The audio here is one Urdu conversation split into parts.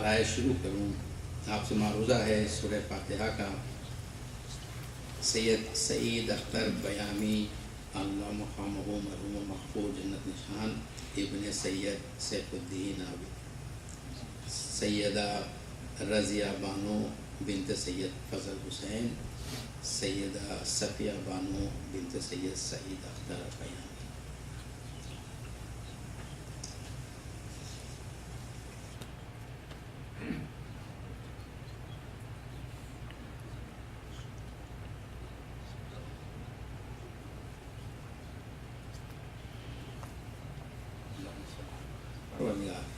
رائے شروع کروں، آپ سے معروضہ ہے سورہ فاتحہ کا۔ سید سعید اختر بیامی اللہ مقامہ مرحوم محفوظ جنت نشان ابن سید سیف الدین عابد، سیدہ رضیہ بانو بنت سید فضل حسین، سیدہ صفیہ بانو بنت سید سعید اختر بیامی۔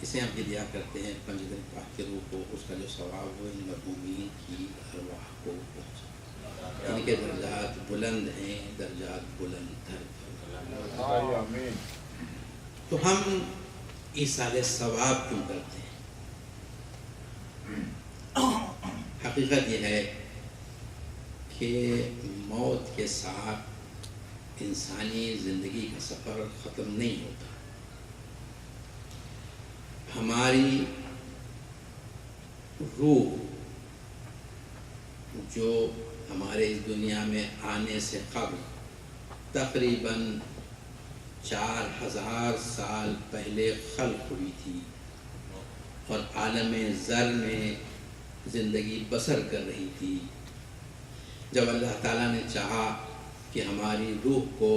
اسے ہم ہدیہ کرتے ہیں پنجدن پاک کے روح کو، اس کا جو ثواب ہو ان مرحومین کی ارواح کو پہنچے۔ ان کے درجات بلند ہیں، درجات بلند تر۔ تو ہم ایصال ثواب کیوں کرتے ہیں؟ حقیقت یہ ہے کہ موت کے ساتھ انسانی زندگی کا سفر ختم نہیں ہوتا۔ ہماری روح جو ہمارے اس دنیا میں آنے سے قبل تقریباً 4000 سال پہلے خلق ہوئی تھی اور عالم زر میں زندگی بسر کر رہی تھی۔ جب اللہ تعالیٰ نے چاہا کہ ہماری روح کو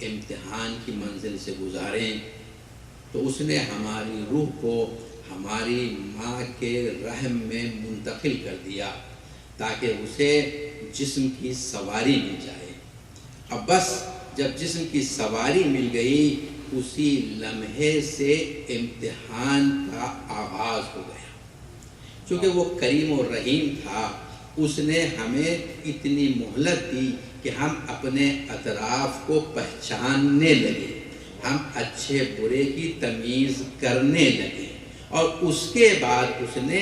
امتحان کی منزل سے گزاریں تو اس نے ہماری روح کو ہماری ماں کے رحم میں منتقل کر دیا تاکہ اسے جسم کی سواری مل جائے۔ اب بس جب جسم کی سواری مل گئی اسی لمحے سے امتحان کا آغاز ہو گیا۔ چونکہ وہ کریم و رحیم تھا، اس نے ہمیں اتنی مہلت دی کہ ہم اپنے اطراف کو پہچاننے لگے، ہم اچھے برے کی تمیز کرنے لگے، اور اس کے بعد اس نے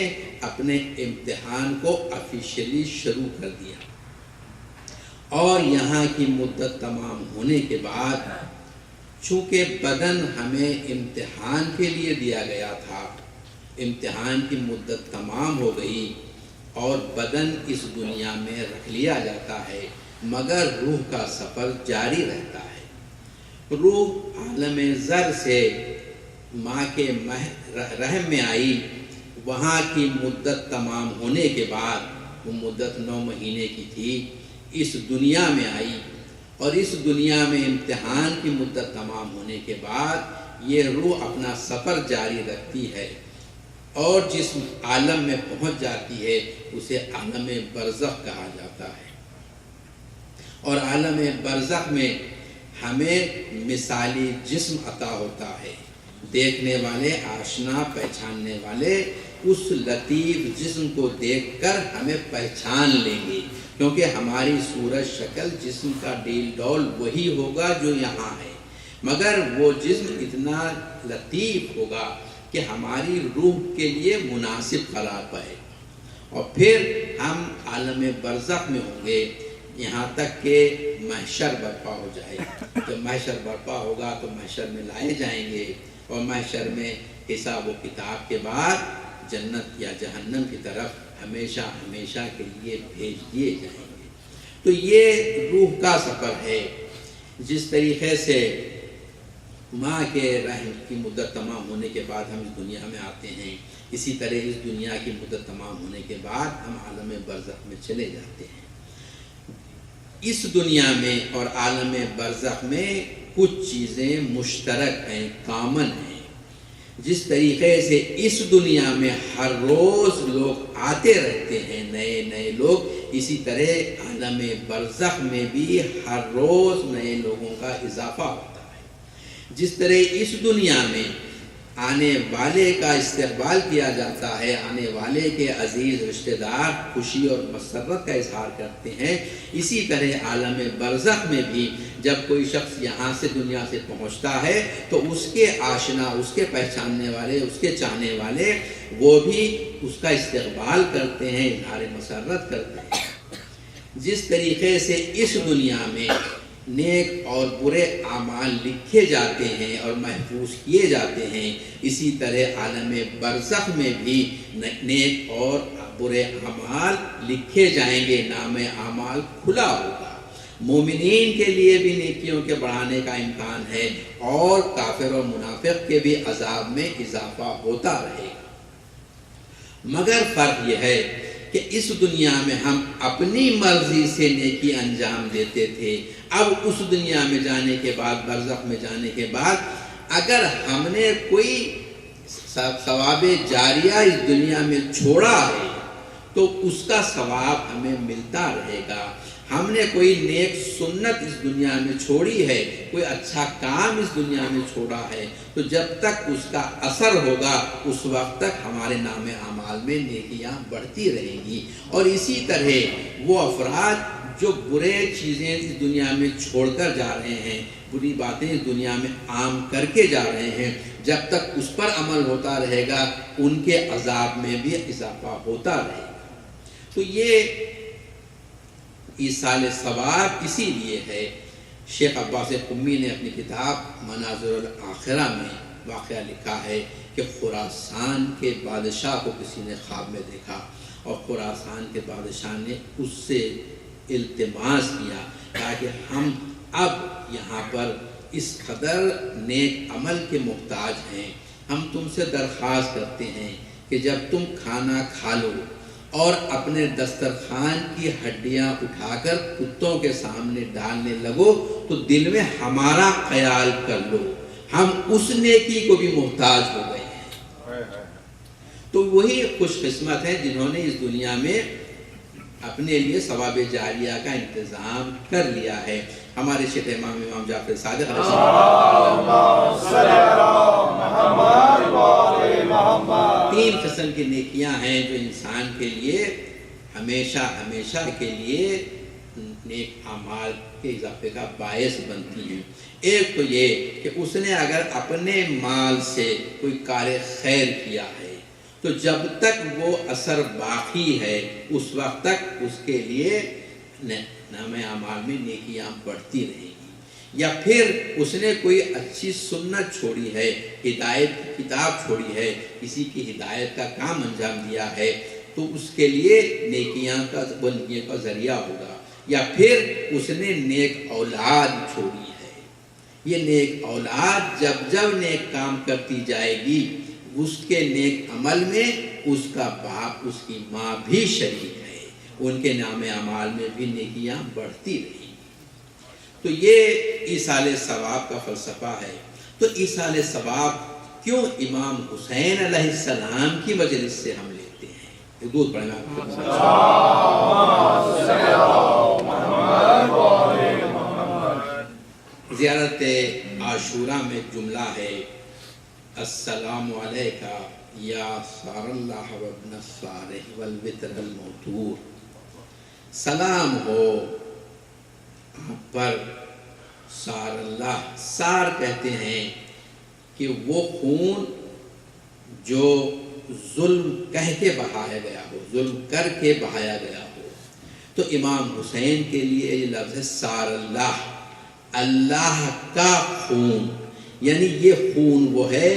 اپنے امتحان کو آفیشلی شروع کر دیا۔ اور یہاں کی مدت تمام ہونے کے بعد چونکہ بدن ہمیں امتحان کے لیے دیا گیا تھا، امتحان کی مدت تمام ہو گئی اور بدن اس دنیا میں رکھ لیا جاتا ہے، مگر روح کا سفر جاری رہتا ہے۔ روح عالم زر سے ماں کے رحم میں آئی، وہاں کی مدت تمام ہونے کے بعد، وہ مدت 9 مہینے کی تھی، اس دنیا میں آئی، اور اس دنیا میں امتحان کی مدت تمام ہونے کے بعد یہ روح اپنا سفر جاری رکھتی ہے اور جس عالم میں پہنچ جاتی ہے اسے عالم برزخ کہا جاتا ہے۔ اور عالم برزخ میں ہمیں مثالی جسم عطا ہوتا ہے۔ دیکھنے والے، آشنا پہچاننے والے اس لطیف جسم کو دیکھ کر ہمیں پہچان لیں گے، کیونکہ ہماری صورت شکل جسم کا ڈیل ڈول وہی ہوگا جو یہاں ہے، مگر وہ جسم اتنا لطیف ہوگا کہ ہماری روح کے لیے مناسب قرار پائے، اور پھر ہم عالم برزخ میں ہوں گے یہاں تک کہ محشر برپا ہو جائے۔ جب محشر برپا ہوگا تو محشر میں لائے جائیں گے، اور محشر میں حساب و کتاب کے بعد جنت یا جہنم کی طرف ہمیشہ ہمیشہ کے لیے بھیج دیے جائیں گے۔ تو یہ روح کا سفر ہے۔ جس طریقے سے ماں کے رحم کی مدت تمام ہونے کے بعد ہم اس دنیا میں آتے ہیں، اسی طرح اس دنیا کی مدت تمام ہونے کے بعد ہم عالم برزخ میں چلے جاتے ہیں۔ اس دنیا میں اور عالم برزخ میں کچھ چیزیں مشترک ہیں، کامن ہیں۔ جس طریقے سے اس دنیا میں ہر روز لوگ آتے رہتے ہیں، نئے نئے لوگ، اسی طرح عالم برزخ میں بھی ہر روز نئے لوگوں کا اضافہ ہوتا ہے۔ جس طرح اس دنیا میں آنے والے کا استقبال کیا جاتا ہے، آنے والے کے عزیز رشتہ دار خوشی اور مسرت کا اظہار کرتے ہیں، اسی طرح عالم برزخ میں بھی جب کوئی شخص یہاں سے دنیا سے پہنچتا ہے تو اس کے آشنا، اس کے پہچاننے والے، اس کے چاہنے والے وہ بھی اس کا استقبال کرتے ہیں، اظہار مسرت کرتے ہیں۔ جس طریقے سے اس دنیا میں نیک اور برے اعمال لکھے جاتے ہیں اور محفوظ کیے جاتے ہیں، اسی طرح عالم برزخ میں بھی نیک اور برے اعمال لکھے جائیں گے، نام اعمال کھلا ہوگا۔ مومنین کے لیے بھی نیکیوں کے بڑھانے کا امکان ہے اور کافر اور منافق کے بھی عذاب میں اضافہ ہوتا رہے گا۔ مگر فرق یہ ہے کہ اس دنیا میں ہم اپنی مرضی سے نیکی انجام دیتے تھے، اب اس دنیا میں جانے کے بعد، برزخ میں جانے کے بعد، اگر ہم نے کوئی ثواب جاریہ اس دنیا میں چھوڑا ہے تو اس کا ثواب ہمیں ملتا رہے گا۔ ہم نے کوئی نیک سنت اس دنیا میں چھوڑی ہے، کوئی اچھا کام اس دنیا میں چھوڑا ہے، تو جب تک اس کا اثر ہوگا اس وقت تک ہمارے نام اعمال میں نیکیاں بڑھتی رہیں گی۔ اور اسی طرح وہ افراد جو برے چیزیں اس دنیا میں چھوڑ کر جا رہے ہیں، بری باتیں اس دنیا میں عام کر کے جا رہے ہیں، جب تک اس پر عمل ہوتا رہے گا ان کے عذاب میں بھی اضافہ ہوتا رہے گا۔ تو یہ ایصال ثواب اسی لیے ہے۔ شیخ عباس قمی نے اپنی کتاب مناظر الآخرہ میں واقعہ لکھا ہے کہ خراسان کے بادشاہ کو کسی نے خواب میں دیکھا اور خراسان کے بادشاہ نے اس سے التماس کیا، کہا کہ ہم اب یہاں پر اس قدر نیک عمل کے محتاج ہیں، ہم تم سے درخواست کرتے ہیں کہ جب تم کھانا کھا لو اور اپنے دسترخوان کی ہڈیاں اٹھا کر کتوں کے سامنے ڈالنے لگو تو دل میں ہمارا خیال کر لو، ہم اس نیکی کو بھی محتاج ہو گئے ہیں۔ تو وہی خوش قسمت ہیں جنہوں نے اس دنیا میں اپنے لیے ثواب جاریہ کا انتظام کر لیا ہے۔ ہمارے شیخ امام جعفر صادق علیہ السلام 3 قسم کی نیکیاں ہیں جو انسان کے لیے ہمیشہ ہمیشہ کے لیے نیک اعمال کے اضافے کا باعث بنتی ہیں۔ ایک تو یہ کہ اس نے اگر اپنے مال سے کوئی کار خیر کیا ہے تو جب تک وہ اثر باقی ہے اس وقت تک اس کے لیے نام اعمال میں نیکیاں بڑھتی رہیں گی۔ یا پھر اس نے کوئی اچھی سنت چھوڑی ہے، ہدایت کی کتاب چھوڑی ہے، کسی کی ہدایت کا کام انجام دیا ہے تو اس کے لیے نیکیاں کا ذریعہ ہوگا۔ یا پھر اس نے نیک اولاد چھوڑی ہے، یہ نیک اولاد جب جب نیک کام کرتی جائے گی اس کے نیک عمل میں اس کا باپ، اس کی ماں بھی شریک ہے، ان کے نام اعمال میں بھی نیکیاں بڑھتی رہیں گی۔ تو یہ ایصال ثواب کا فلسفہ ہے۔ تو ایصال ثواب کیوں امام حسین علیہ السلام کی مجلس سے ہم لیتے ہیں؟ درود پڑھنا۔ زیارت عاشوراء میں جملہ ہے، السلام علیکہ یا سار اللہ وابن الصالح والوتر الموتور، سلام ہو آپ پر سار اللہ۔ سار کہتے ہیں کہ وہ خون جو ظلم کہہ کے بہایا گیا ہو، ظلم کر کے بہایا گیا ہو۔ تو امام حسین کے لیے یہ لفظ ہے سار اللہ، اللہ کا خون، یعنی یہ خون وہ ہے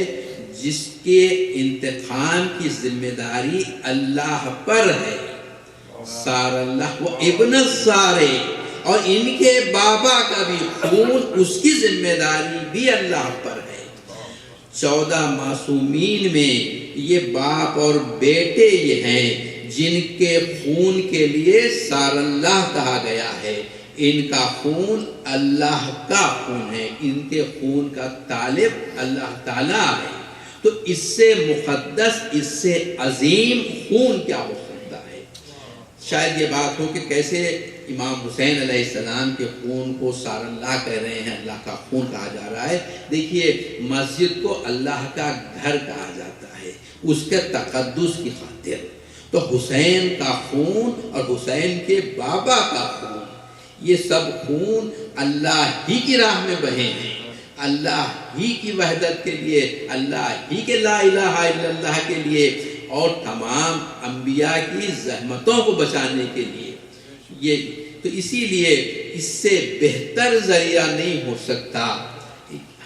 جس کے انتقام کی ذمہ داری اللہ پر ہے۔ سار اللہ وہ ابن السارے، اور ان کے بابا کا بھی خون اس کی ذمہ داری بھی اللہ پر ہے۔ 14 معصومین میں یہ باپ اور بیٹے یہ ہیں جن کے خون کے لیے سار اللہ کہا گیا ہے۔ ان کا خون اللہ کا خون ہے، ان کے خون کا طالب اللہ تعالیٰ ہے۔ تو اس سے مقدس، اس سے عظیم خون کیا ہو سکتا ہے؟ شاید یہ بات ہو کہ کیسے امام حسین علیہ السلام کے خون کو سار اللہ کہہ رہے ہیں، اللہ کا خون کہا جا رہا ہے۔ دیکھیے مسجد کو اللہ کا گھر کہا جاتا ہے اس کے تقدس کی خاطر۔ تو حسین کا خون اور حسین کے بابا کا خون، یہ سب خون اللہ ہی کی راہ میں بہے ہیں، اللہ ہی کی وحدت کے لیے، اللہ ہی کے لا الہ الا اللہ کے لیے، اور تمام انبیاء کی زحمتوں کو بچانے کے لیے۔ تو اسی لیے اس سے بہتر ذریعہ نہیں ہو سکتا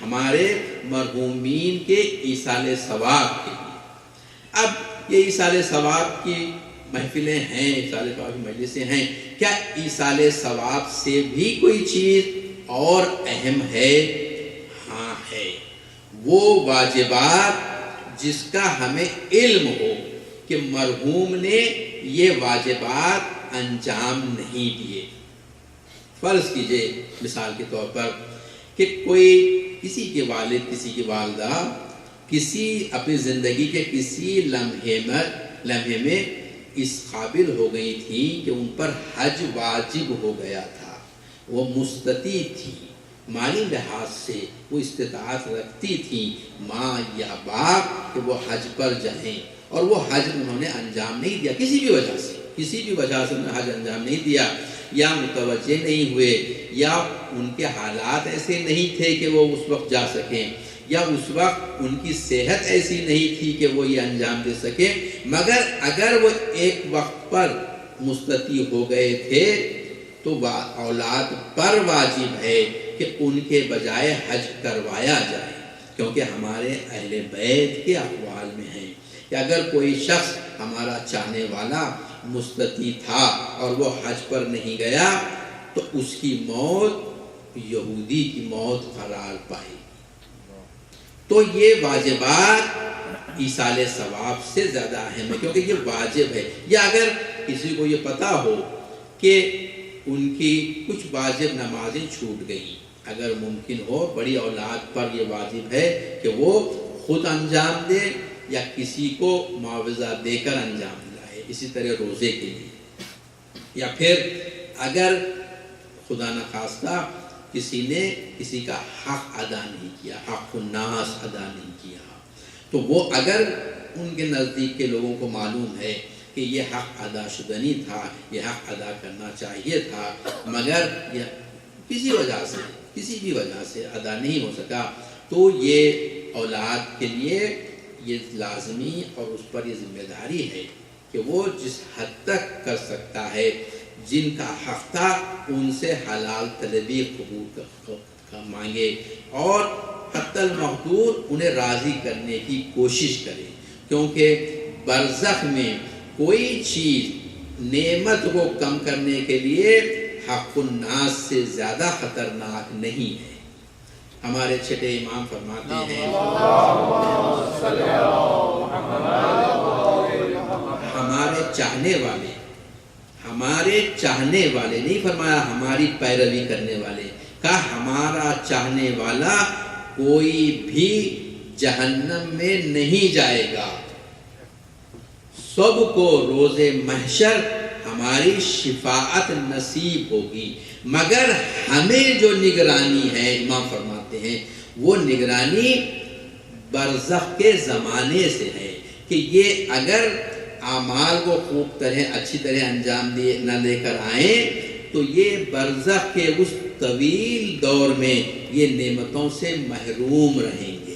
ہمارے مرحومین کے ایصال ثواب کے لیے۔ اب یہ ایصال ثواب کی محفلیں ہیں، ایصال ثواب کی مجلسیں ہیں، کیا ایصال ثواب سے بھی کوئی چیز اور اہم ہے؟ ہاں ہے، وہ واجبات جس کا ہمیں علم ہو کہ مرحوم نے یہ واجبات انجام نہیں دیے۔ فرض کیجئے مثال کے طور پر کہ کوئی کسی کے والد، کسی کی والدہ کسی اپنی زندگی کے کسی لمحے میں اس قابل ہو گئی تھی کہ ان پر حج واجب ہو گیا تھا، وہ مستطیع تھی، مالی لحاظ سے وہ استطاعت رکھتی تھی ماں یا باپ کہ وہ حج پر جائیں، اور وہ حج انہوں نے انجام نہیں دیا کسی بھی وجہ سے انہوں نے حج انجام نہیں دیا، یا متوجہ نہیں ہوئے، یا ان کے حالات ایسے نہیں تھے کہ وہ اس وقت جا سکیں، یا اس وقت ان کی صحت ایسی نہیں تھی کہ وہ یہ انجام دے سکیں، مگر اگر وہ ایک وقت پر مستطیع ہو گئے تھے تو اولاد پر واجب ہے کہ ان کے بجائے حج کروایا جائے، کیونکہ ہمارے اہل بیت کے اقوال میں ہیں کہ اگر کوئی شخص ہمارا چاہنے والا مستطیع تھا اور وہ حج پر نہیں گیا تو اس کی موت یہودی کی موت قرار پائے گی۔ تو یہ واجبات ایصال ثواب سے زیادہ اہم ہے، کیونکہ یہ واجب ہے۔ یا اگر کسی کو یہ پتا ہو کہ ان کی کچھ واجب نمازیں چھوٹ گئیں، اگر ممکن ہو بڑی اولاد پر یہ واجب ہے کہ وہ خود انجام دے یا کسی کو معاوضہ دے کر انجام دلائے، اسی طرح روزے کے لیے۔ یا پھر اگر خدا نخواستہ کسی نے کسی کا حق ادا نہیں کیا، حق الناس ادا نہیں کیا، تو وہ اگر ان کے نزدیک کے لوگوں کو معلوم ہے کہ یہ حق ادا شدہ نہیں تھا، یہ حق ادا کرنا چاہیے تھا، مگر یہ کسی بھی وجہ سے ادا نہیں ہو سکا، تو یہ اولاد کے لیے یہ لازمی اور اس پر یہ ذمہ داری ہے کہ وہ جس حد تک کر سکتا ہے، جن کا حق تھا ان سے حلال طلبی قبول مانگے، اور حتی المحدود انہیں راضی کرنے کی کوشش کرے، کیونکہ برزخ میں کوئی چیز نعمت کو کم کرنے کے لیے حق الناس سے زیادہ خطرناک نہیں ہے۔ ہمارے چھٹے امام فرماتے ہیں ہمارے چاہنے والے نہیں فرمایا ہماری پیروی کرنے والے، کہا ہمارا چاہنے والا کوئی بھی جہنم میں نہیں جائے گا، سب کو روز محشر ہماری شفاعت نصیب ہوگی، مگر ہمیں جو نگرانی ہے، امام فرماتے ہیں وہ نگرانی برزخ کے زمانے سے ہے کہ یہ اگر اعمال کو خوب اچھی طرح انجام نہ لے کر آئیں تو یہ برزخ کے اس طویل دور میں یہ نعمتوں سے محروم رہیں گے،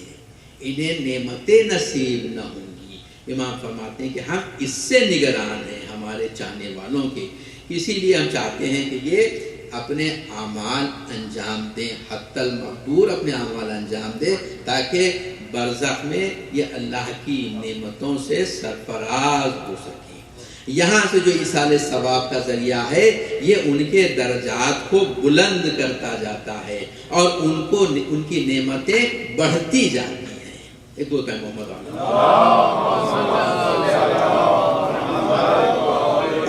انہیں نعمتیں نصیب نہ ہوں گی۔ امام فرماتے ہیں کہ ہم اس سے نگران ہیں ہمارے چاہنے والوں کے، اسی لیے ہم چاہتے ہیں کہ یہ اپنے اعمال انجام دیں، حتی المقدور اپنے اعمال انجام دیں، تاکہ برزخ میں یہ اللہ کی نعمتوں سے سرفراز ہو سکیں۔ یہاں سے جو ایصال ثواب کا ذریعہ ہے یہ ان کے درجات کو بلند کرتا جاتا ہے اور ان کی نعمتیں بڑھتی جاتی ہیں۔ ایک دو کہ محمد اور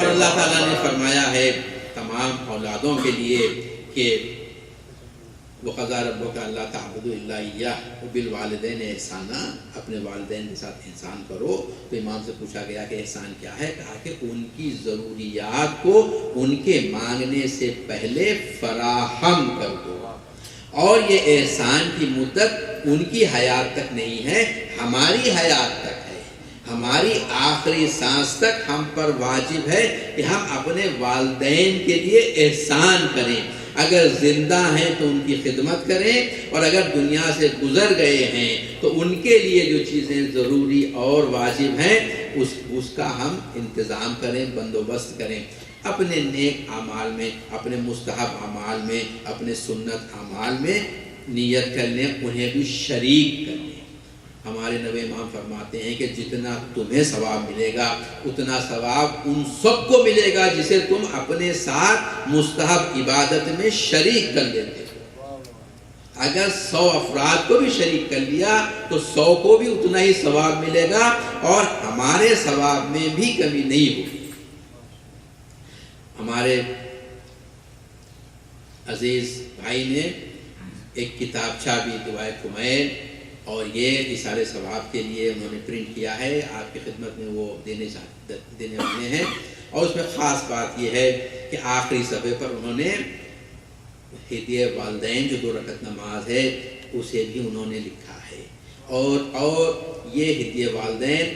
اللہ تعالیٰ نے فرمایا ہے تمام اولادوں کے لیے کہ وَقَضَىٰ رَبُّكَ أَلَّا تَعْبُدُوا إِلَّا إِيَّاهُ وَبِالْوَالِدَيْنِ احسانا، اپنے والدین کے ساتھ احسان کرو۔ تو امام سے پوچھا گیا کہ احسان کیا ہے؟ کہا کہ ان کی ضروریات کو ان کے مانگنے سے پہلے فراہم کر دو، اور یہ احسان کی مدت ان کی حیات تک نہیں ہے، ہماری حیات تک ہے، ہماری آخری سانس تک ہم پر واجب ہے کہ ہم اپنے والدین کے لیے احسان کریں، اگر زندہ ہیں تو ان کی خدمت کریں، اور اگر دنیا سے گزر گئے ہیں تو ان کے لیے جو چیزیں ضروری اور واجب ہیں اس کا ہم انتظام کریں، بندوبست کریں۔ اپنے نیک اعمال میں، اپنے مستحب اعمال میں، اپنے سنت اعمال میں نیت کر لیں، انہیں بھی شریک کر لیں۔ ہمارے نبی امام فرماتے ہیں کہ جتنا تمہیں ثواب ملے گا اتنا ثواب ان سب کو ملے گا جسے تم اپنے ساتھ مستحب عبادت میں شریک کر لیتے ہو۔ اگر 100 افراد کو بھی شریک کر لیا تو 100 کو بھی اتنا ہی ثواب ملے گا اور ہمارے ثواب میں بھی کمی نہیں ہوگی۔ ہمارے عزیز بھائی نے ایک کتابچہ بھی دعائے کمیل اور یہ اِثارِ ثواب کے لیے انہوں نے پرنٹ کیا ہے، آپ کی خدمت میں وہ دینے والے ہیں، اور اس میں خاص بات یہ ہے کہ آخری صفحے پر انہوں نے ہدیہ والدین جو 2 رکعت نماز ہے اسے بھی انہوں نے لکھا ہے، اور یہ ہدیہ والدین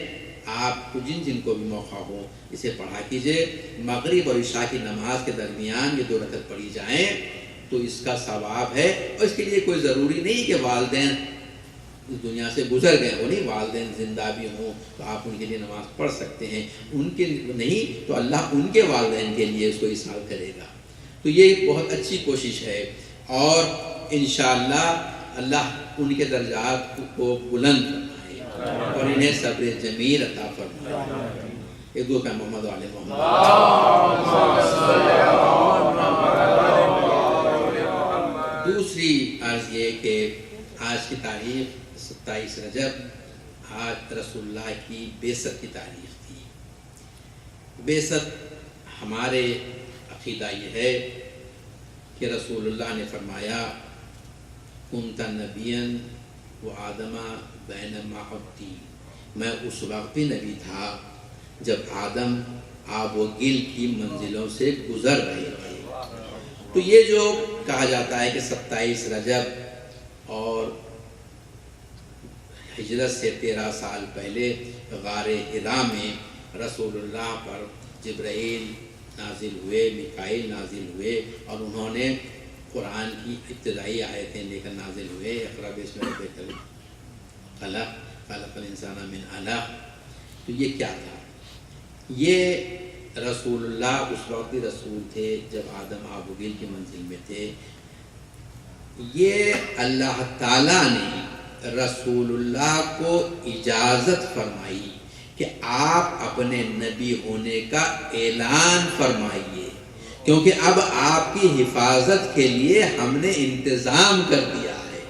آپ کو جن کو بھی موقع ہو اسے پڑھا کیجئے۔ مغرب اور عشاء کی نماز کے درمیان یہ 2 رکعت پڑھی جائیں تو اس کا ثواب ہے، اور اس کے لیے کوئی ضروری نہیں کہ والدین اس دنیا سے گزر گئے ہو، نہیں، والدین زندہ بھی ہوں تو آپ ان کے لیے نماز پڑھ سکتے ہیں، ان کے نہیں تو اللہ ان کے والدین کے لیے اس کو ایصال کرے گا۔ تو یہ بہت اچھی کوشش ہے، اور انشاءاللہ اللہ ان کے درجات کو بلند فرمائے اور انہیں صبر جمیل عطا فرمائے۔ ایک دعا کہ محمد علیہ محمد۔ دوسری عرض یہ کہ آج کی تاریخ 27 رجب، آج رسول اللہ کی بعثت کی تاریخ تھی۔ بعثت ہمارے عقیدہ یہ ہے کہ رسول اللہ نے فرمایا کنت نبیا و آدم بینما عبدی، میں اس وقت بھی نبی تھا جب آدم آب و گل کی منزلوں سے گزر رہے تھے۔ تو یہ جو کہا جاتا ہے کہ 27 رجب اور ہجرت سے 13 سال پہلے غار حرا میں رسول اللہ پر جبرائیل نازل ہوئے، میکائیل نازل ہوئے، اور انہوں نے قرآن کی ابتدائی آیتیں لے کر نازل ہوئے، اقرأ باسم ربک الخلق خلق الانسان من علق۔ تو یہ کیا تھا؟ یہ رسول اللہ اس وقت بھی رسول تھے جب آدم آب و گل کی منزل میں تھے۔ یہ اللہ تعالیٰ نے رسول اللہ کو اجازت فرمائی کہ آپ اپنے نبی ہونے کا اعلان فرمائیے، کیونکہ اب آپ کی حفاظت کے لیے ہم نے انتظام کر دیا ہے۔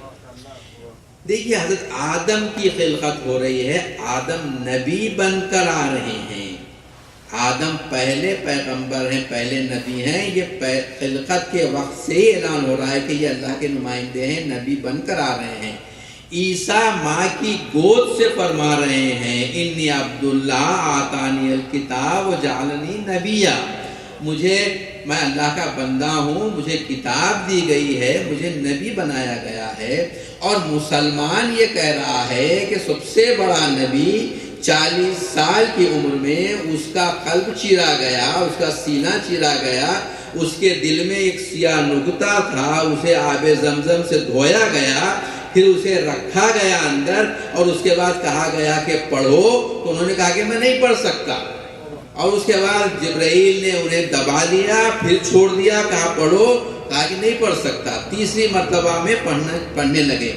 دیکھیے حضرت آدم کی خلقت ہو رہی ہے، آدم نبی بن کر آ رہے ہیں، آدم پہلے پیغمبر ہیں، پہلے نبی ہیں، یہ خلقت کے وقت سے ہی اعلان ہو رہا ہے کہ یہ اللہ کے نمائندے ہیں، نبی بن کر آ رہے ہیں۔ عیسیٰ ماں کی گود سے فرما رہے ہیں انی عبداللہ آتانی الکتاب وجعلنی نبیا، میں اللہ کا بندہ ہوں، مجھے کتاب دی گئی ہے، مجھے نبی بنایا گیا ہے۔ اور مسلمان یہ کہہ رہا ہے کہ سب سے بڑا نبی 40 سال کی عمر میں اس کا قلب چیرا گیا، اس کا سینہ چیرا گیا، اس کے دل میں ایک سیاہ نقطہ تھا، اسے آب زمزم سے دھویا گیا، پھر اسے رکھا گیا اندر، اور اس کے بعد کہا گیا کہ پڑھو، تو انہوں نے کہا کہ میں نہیں پڑھ سکتا، اور اس کے بعد جبرائیل نے انہیں دبا لیا، پھر چھوڑ دیا، کہا پڑھو، کہا کہ نہیں پڑھ سکتا، تیسری مرتبہ میں پڑھنے لگے۔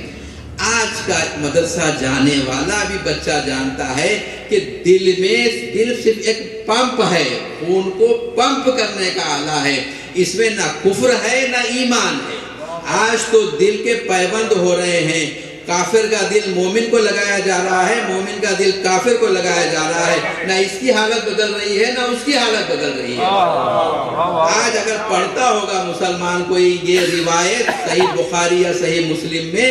آج کا مدرسہ جانے والا بھی بچہ جانتا ہے کہ دل صرف ایک پمپ ہے، خون کو پمپ کرنے کا آلہ ہے، اس میں نہ کفر ہے نہ ایمان ہے۔ آج تو دل کے پیوند ہو رہے ہیں، کافر کا دل مومن کو لگایا جا رہا ہے، مومن کا دل کافر کو لگایا جا رہا ہے، نہ اس کی حالت بدل رہی ہے نہ اس کی حالت بدل رہی ہے۔ آج اگر پڑھتا ہوگا مسلمان کوئی یہ روایت صحیح بخاری یا صحیح مسلم میں